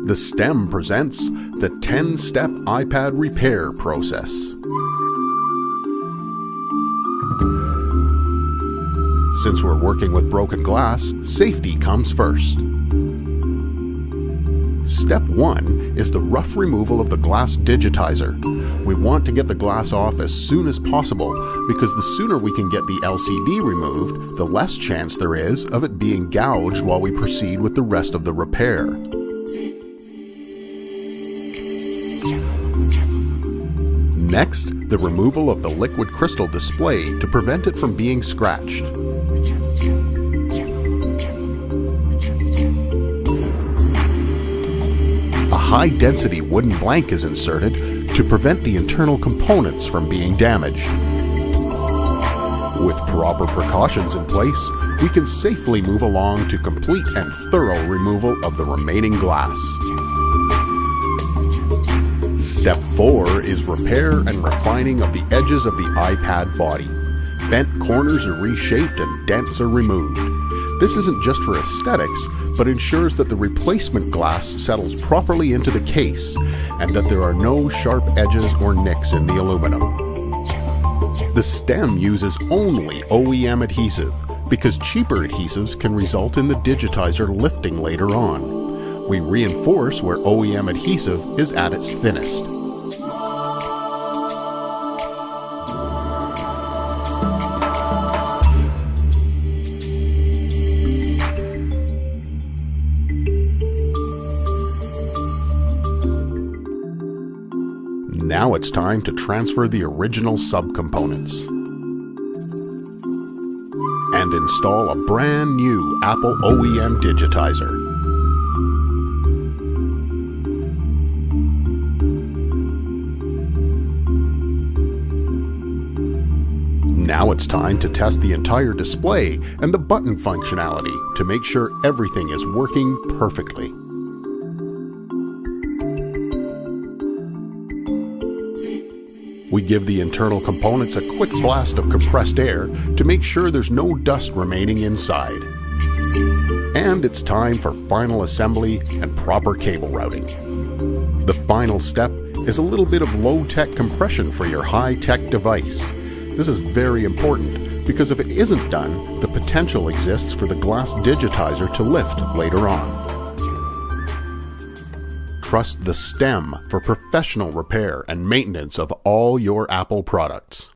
The STEM presents the 10-step iPad repair process. Since we're working with broken glass, safety comes first. Step 1 is the rough removal of the glass digitizer. We want to get the glass off as soon as possible because the sooner we can get the LCD removed, the less chance there is of it being gouged while we proceed with the rest of the repair. Next, the removal of the liquid crystal display to prevent it from being scratched. A high-density wooden blank is inserted to prevent the internal components from being damaged. With proper precautions in place, we can safely move along to complete and thorough removal of the remaining glass. Step 4 is repair and refining of the edges of the iPad body. Bent corners are reshaped and dents are removed. This isn't just for aesthetics, but ensures that the replacement glass settles properly into the case and that there are no sharp edges or nicks in the aluminum. The stem uses only OEM adhesive because cheaper adhesives can result in the digitizer lifting later on. We reinforce where OEM adhesive is at its thinnest. Now it's time to transfer the original subcomponents and install a brand new Apple OEM digitizer. Now it's time to test the entire display and the button functionality to make sure everything is working perfectly. We give the internal components a quick blast of compressed air to make sure there's no dust remaining inside. And it's time for final assembly and proper cable routing. The final step is a little bit of low-tech compression for your high-tech device. This is very important because if it isn't done, the potential exists for the glass digitizer to lift later on. Trust the STEM for professional repair and maintenance of all your Apple products.